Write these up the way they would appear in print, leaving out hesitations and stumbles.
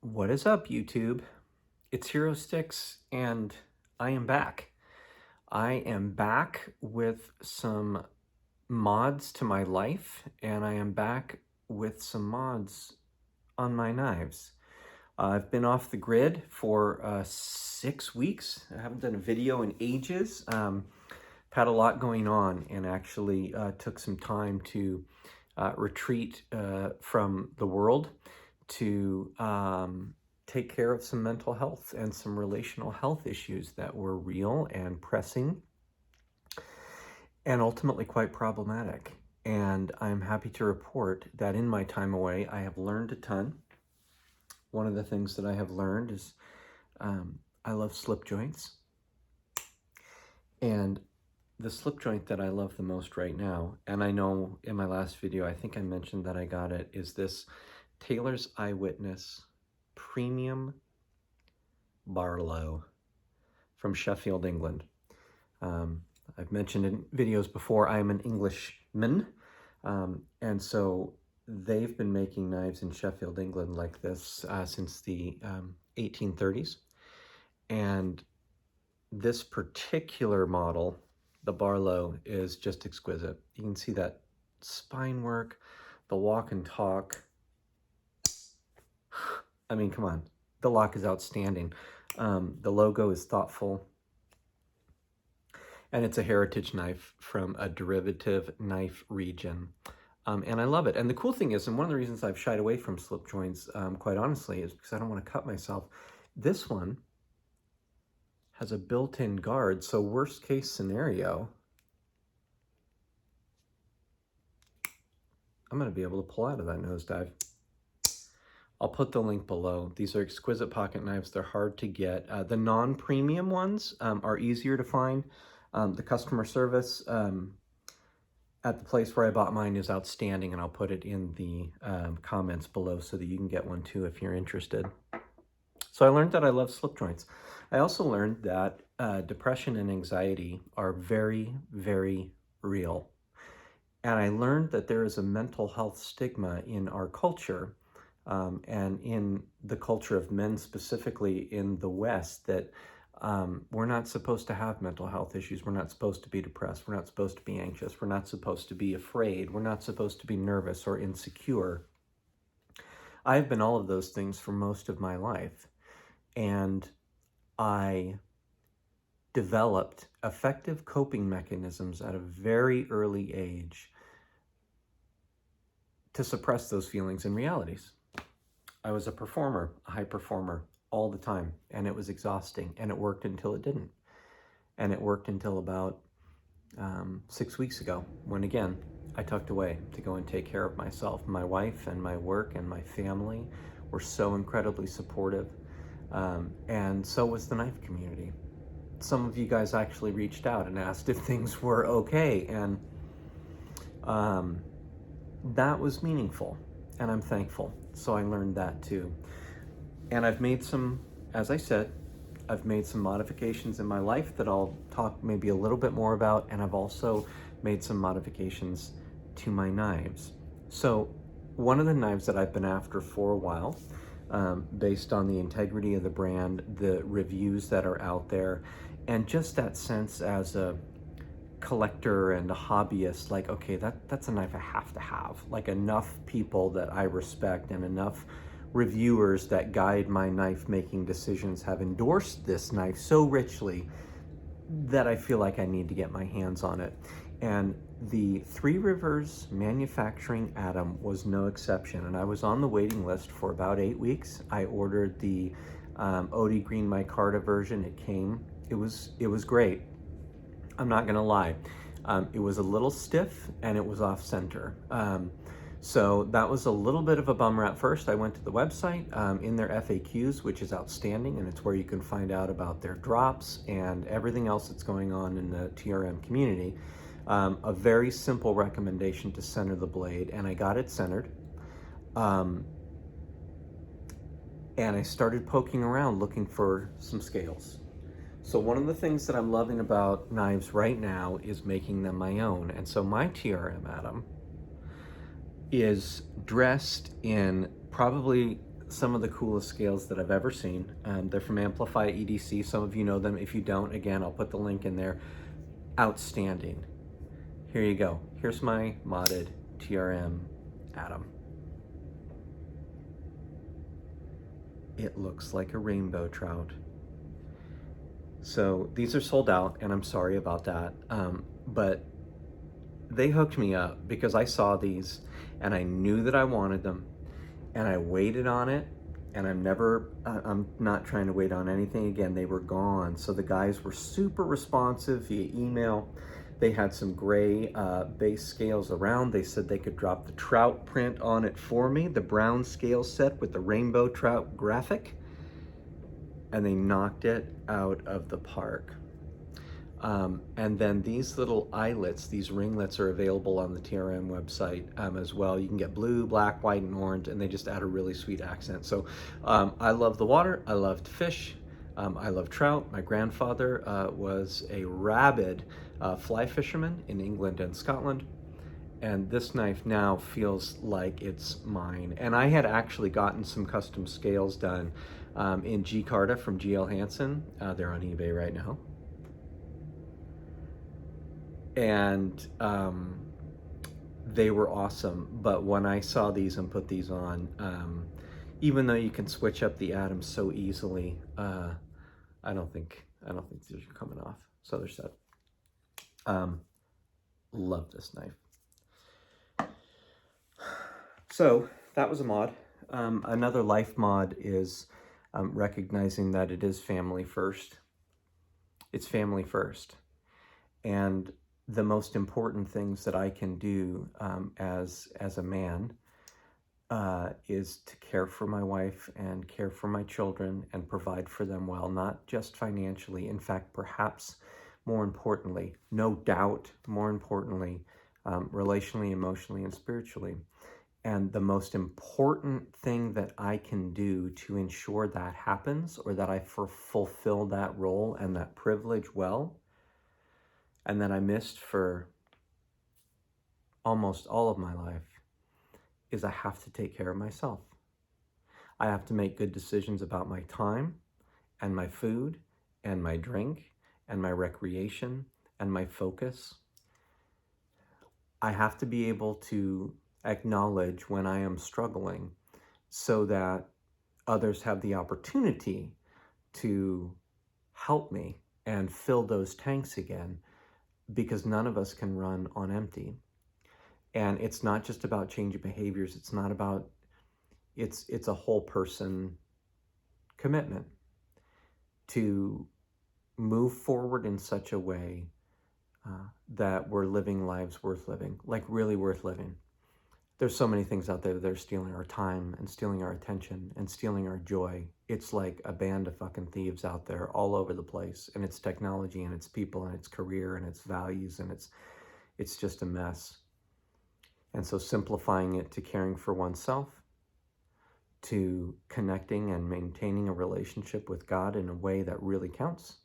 What is up, YouTube? It's Hero Sticks, and I am back. I am back with some mods to my life, and I am back with some mods on my knives. I've been off the grid for 6 weeks. I haven't done a video in ages. Had a lot going on, and actually took some time to retreat from the world to take care of some mental health and some relational health issues that were real and pressing and ultimately quite problematic. And I'm happy to report that in my time away, I have learned a ton. One of the things that I have learned is I love slip joints. And the slip joint that I love the most right now, and I know in my last video, I think I mentioned that I got it, is this Taylor's Eyewitness Premium Barlow from Sheffield, England. I've mentioned in videos before, I am an Englishman, and so they've been making knives in Sheffield, England like this since the 1830s. And this particular model, the Barlow, is just exquisite. You can see that spine work, the walk and talk. I mean, come on, the lock is outstanding. The logo is thoughtful. And it's a heritage knife from a derivative knife region. And I love it. And the cool thing is, and one of the reasons I've shied away from slip joints, quite honestly, is because I don't want to cut myself. This one has a built-in guard, so worst case scenario, I'm going to be able to pull out of that nosedive. I'll put the link below. These are exquisite pocket knives. They're hard to get. The non-premium ones are easier to find. The customer service at the place where I bought mine is outstanding, and I'll put it in the comments below so that you can get one too if you're interested. So I learned that I love slip joints. I also learned that depression and anxiety are very, very real. And I learned that there is a mental health stigma in our culture, and in the culture of men specifically in the West, that we're not supposed to have mental health issues. We're not supposed to be depressed. We're not supposed to be anxious. We're not supposed to be afraid. We're not supposed to be nervous or insecure. I've been all of those things for most of my life. And I developed effective coping mechanisms at a very early age to suppress those feelings and realities. I was a performer, a high performer, all the time, and it was exhausting, and it worked until it didn't. And it worked until about 6 weeks ago, when again, I tucked away to go and take care of myself. My wife and my work and my family were so incredibly supportive, and so was the knife community. Some of you guys actually reached out and asked if things were okay, and that was meaningful, and I'm thankful. So I learned that too. And I've made some, as I said, I've made some modifications in my life that I'll talk maybe a little bit more about, and I've also made some modifications to my knives. So one of the knives that I've been after for a while, based on the integrity of the brand, the reviews that are out there, and just that sense as a collector and a hobbyist, like, okay, that's a knife I have to have. Like, enough people that I respect and enough reviewers that guide my knife making decisions have endorsed this knife so richly that I feel like I need to get my hands on it. And the Three Rivers Manufacturing Atom was no exception, and I was on the waiting list for about 8 weeks. I ordered the Odie Green Micarta version. It came. It was great. I'm not gonna lie. It was a little stiff and it was off center. So that was a little bit of a bummer at first. I went to the website in their FAQs, which is outstanding, and it's where you can find out about their drops and everything else that's going on in the TRM community. A very simple recommendation to center the blade, and I got it centered. And I started poking around looking for some scales. So one of the things that I'm loving about knives right now is making them my own. And so my TRM Atom is dressed in probably some of the coolest scales that I've ever seen. They're from Amplify EDC. Some of you know them. If you don't, again, I'll put the link in there. Outstanding. Here you go. Here's my modded TRM atom. It looks like a rainbow trout. So these are sold out, and I'm sorry about that. But they hooked me up because I saw these and I knew that I wanted them, and I waited on it, and I'm not trying to wait on anything again. They were gone. So the guys were super responsive via email. They had some gray base scales around. They said they could drop the trout print on it for me, the brown scale set with the rainbow trout graphic, and they knocked it out of the park. And then these little eyelets, these ringlets, are available on the TRM website as well. You can get blue, black, white, and orange, and they just add a really sweet accent. So I love the water. I love to fish. I love trout. My grandfather was a rabid fly fisherman in England and Scotland. And this knife now feels like it's mine. And I had actually gotten some custom scales done in G-carta from GL Hansen. They're on eBay right now. And they were awesome. But when I saw these and put these on, even though you can switch up the atoms so easily, I don't think these are coming off. So they're set. Love this knife. So that was a mod. Another life mod is recognizing that it is family first. It's family first. And the most important things that I can do as a man is to care for my wife and care for my children and provide for them well, not just financially. In fact, perhaps more importantly, no doubt, more importantly, relationally, emotionally, and spiritually. And the most important thing that I can do to ensure that happens, or that I fulfill that role and that privilege well, and that I missed for almost all of my life, is I have to take care of myself. I have to make good decisions about my time and my food and my drink and my recreation and my focus. I have to be able to acknowledge when I am struggling so that others have the opportunity to help me and fill those tanks again, because none of us can run on empty. And it's not just about changing behaviors. It's not about, it's a whole person commitment to move forward in such a way that we're living lives worth living, like really worth living. There's so many things out there that are stealing our time and stealing our attention and stealing our joy. It's like a band of fucking thieves out there all over the place. And it's technology and it's people and it's career and it's values, and it's just a mess. And so simplifying it to caring for oneself, to connecting and maintaining a relationship with God in a way that really counts,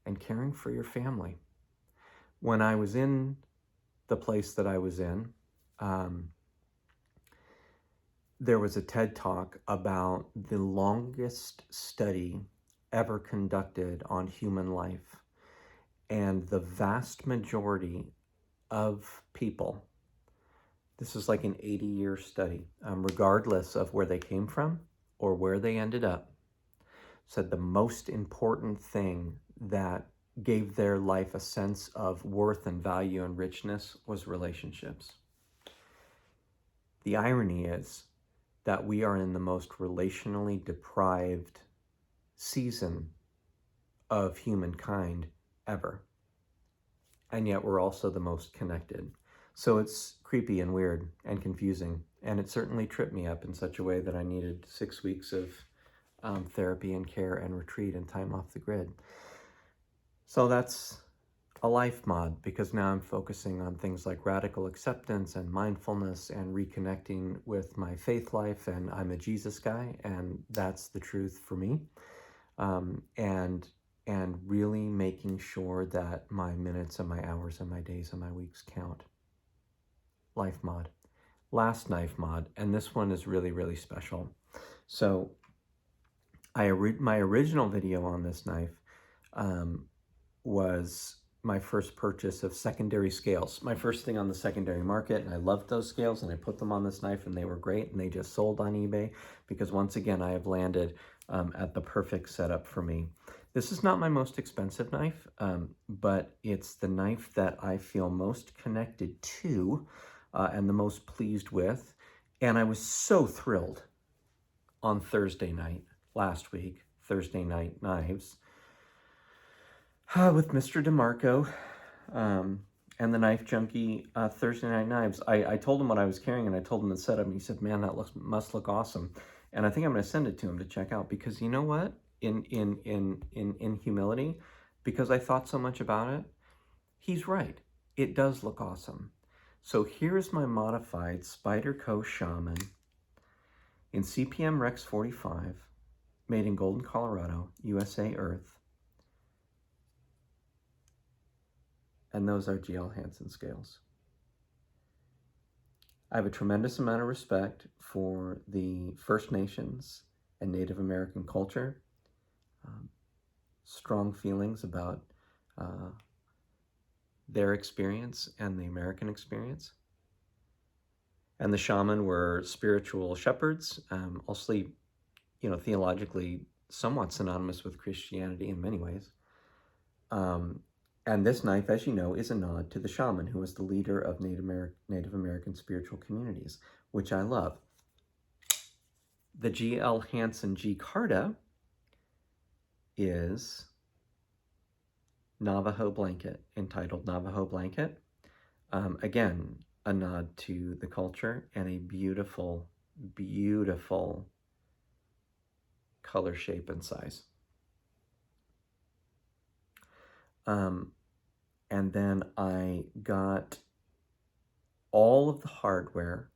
and caring for your family. When I was in the place that I was in, there was a TED Talk about the longest study ever conducted on human life. And the vast majority of people, this is like an 80-year study, regardless of where they came from or where they ended up, said the most important thing that gave their life a sense of worth and value and richness was relationships. The irony is that we are in the most relationally deprived season of humankind ever. And yet we're also the most connected. So it's creepy and weird and confusing. And it certainly tripped me up in such a way that I needed 6 weeks of therapy and care and retreat and time off the grid. So that's a life mod, because now I'm focusing on things like radical acceptance and mindfulness and reconnecting with my faith life. And I'm a Jesus guy, and that's the truth for me. And really making sure that my minutes and my hours and my days and my weeks count. Life mod. Last knife mod, and this one is really, really special. So my original video on this knife was my first purchase of secondary scales. My first thing on the secondary market, and I loved those scales, and I put them on this knife, and they were great, and they just sold on eBay because once again, I have landed at the perfect setup for me. This is not my most expensive knife, but it's the knife that I feel most connected to and the most pleased with. And I was so thrilled on Thursday night, last week, Thursday Night Knives, with Mr. DeMarco and the Knife Junkie Thursday Night Knives. I told him what I was carrying, and I told him the setup, and he said, man, that must look awesome. And I think I'm going to send it to him to check out, because you know what? In humility, because I thought so much about it, he's right. It does look awesome. So here's my modified Spyderco Shaman in CPM Rex 45, made in Golden, Colorado, USA Earth. And those are GL Hansen scales. I have a tremendous amount of respect for the First Nations and Native American culture. Strong feelings about their experience and the American experience. And the shaman were spiritual shepherds, also, you know, theologically somewhat synonymous with Christianity in many ways. And this knife, as you know, is a nod to the shaman, who was the leader of Native American spiritual communities, which I love. The GL Hansen G-carta is Navajo blanket, entitled Navajo Blanket. Again, a nod to the culture, and a beautiful, beautiful color, shape, and size. And then I got all of the hardware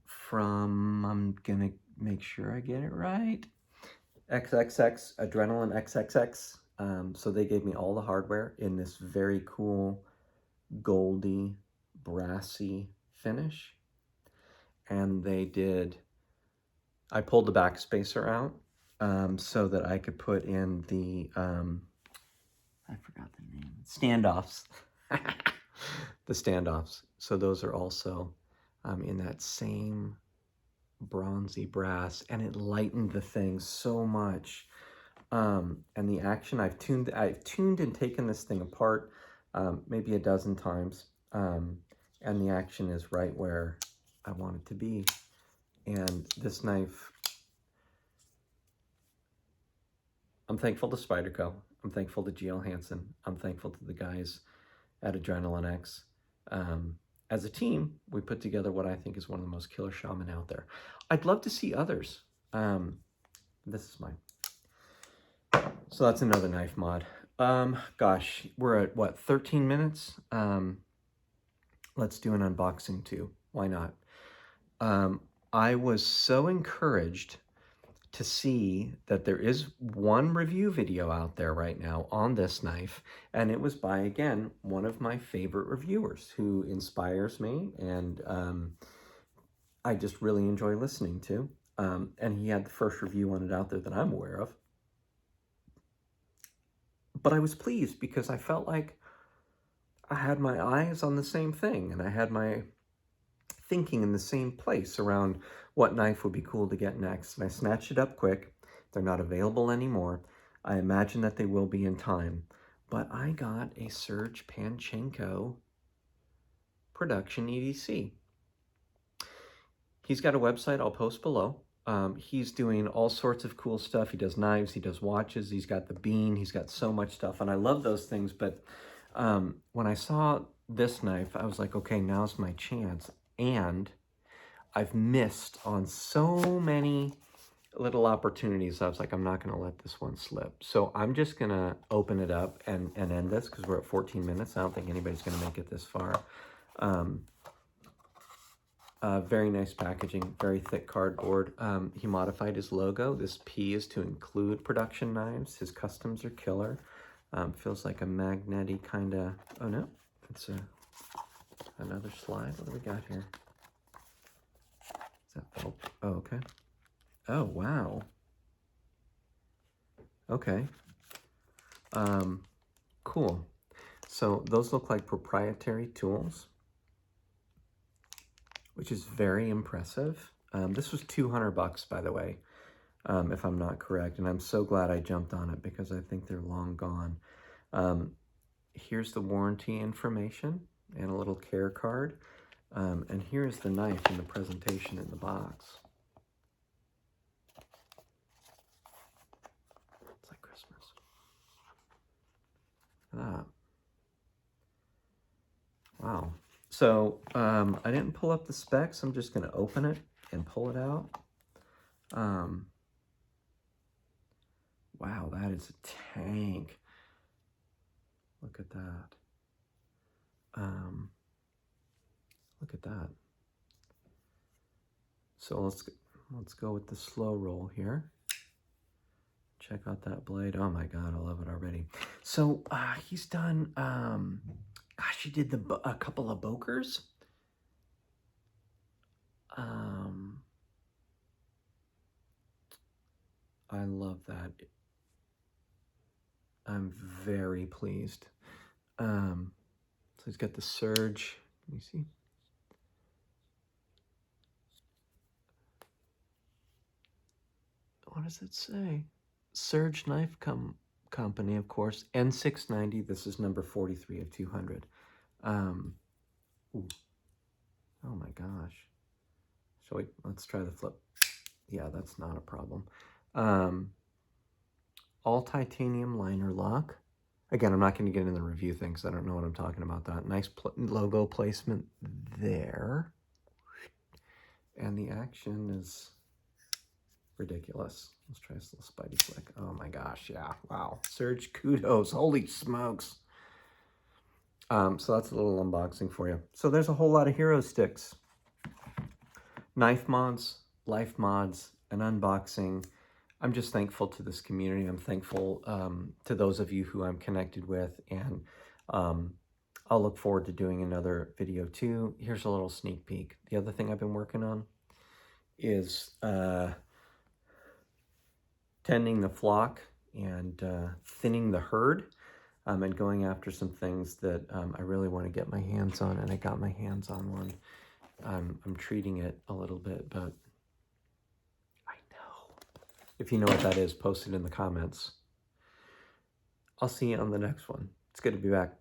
from, I'm gonna make sure I get it right, xxxadrenalinxxx. So they gave me all the hardware in this very cool goldy, brassy finish. And they did, I pulled the back spacer out so that I could put in the, I forgot the name, standoffs. The standoffs. So those are also in that same bronzy brass, and it lightened the thing so much. And the action, I've tuned and taken this thing apart maybe a dozen times, and the action is right where I want it to be. And this knife, I'm thankful to Spyderco. I'm thankful to GL Hansen. I'm thankful to the guys at XXxadrenalinxxx. As a team, we put together what I think is one of the most killer shaman out there. I'd love to see others. This is mine. So that's another knife mod. Gosh, we're at what, 13 minutes? Let's do an unboxing too. Why not? I was so encouraged to see that there is one review video out there right now on this knife, and it was by, again, one of my favorite reviewers who inspires me, and I just really enjoy listening to. And he had the first review on it out there that I'm aware of. But I was pleased because I felt like I had my eyes on the same thing, and I had my thinking in the same place around what knife would be cool to get next. And I snatched it up quick. They're not available anymore. I imagine that they will be in time. But I got a Serge Panchenko production EDC. He's got a website I'll post below. He's doing all sorts of cool stuff. He does knives, he does watches, he's got the bean, he's got so much stuff, and I love those things. But when I saw this knife, I was like, okay, now's my chance. And I've missed on so many little opportunities. I was like, I'm not going to let this one slip. So I'm just going to open it up and end this, because we're at 14 minutes. I don't think anybody's going to make it this far. Very nice packaging, very thick cardboard. He modified his logo. This P is to include production knives. His customs are killer. Feels like a magnetic kind of, oh no, it's another slide. What do we got here? Is that felt? Oh, okay. Oh, wow. Okay. Cool. So those look like proprietary tools, which is very impressive. This was $200, by the way, if I'm not correct. And I'm so glad I jumped on it because I think they're long gone. Here's the warranty information and a little care card. And here's the knife in the presentation in the box. It's like Christmas. Look at that. Wow. So I didn't pull up the specs. I'm just going to open it and pull it out. Wow, that is a tank. Look at that. Look at that. So let's go with the slow roll here. Check out that blade. Oh my God, I love it already. So he's done, gosh, he did a couple of Bokers. I love that. I'm very pleased. So he's got the Surge. Let me see. What does it say? Surge Knife Company, of course. N690. This is number 43 of 200. Ooh. Oh my gosh. Let's try the flip. Yeah, that's not a problem. All titanium liner lock. Again, I'm not going to get into the review thing because I don't know what I'm talking about. That nice logo placement there. And the action is ridiculous. Let's try this little Spidey flick. Oh my gosh, yeah, wow. Surge, kudos, holy smokes. So that's a little unboxing for you. So there's a whole lot of hero sticks. Knife mods, life mods, an unboxing. I'm just thankful to this community. I'm thankful to those of you who I'm connected with, and I'll look forward to doing another video too. Here's a little sneak peek. The other thing I've been working on is tending the flock and thinning the herd, and going after some things that I really want to get my hands on, and I got my hands on one. I'm treating it a little bit, but I know. If you know what that is, post it in the comments. I'll see you on the next one. It's good to be back.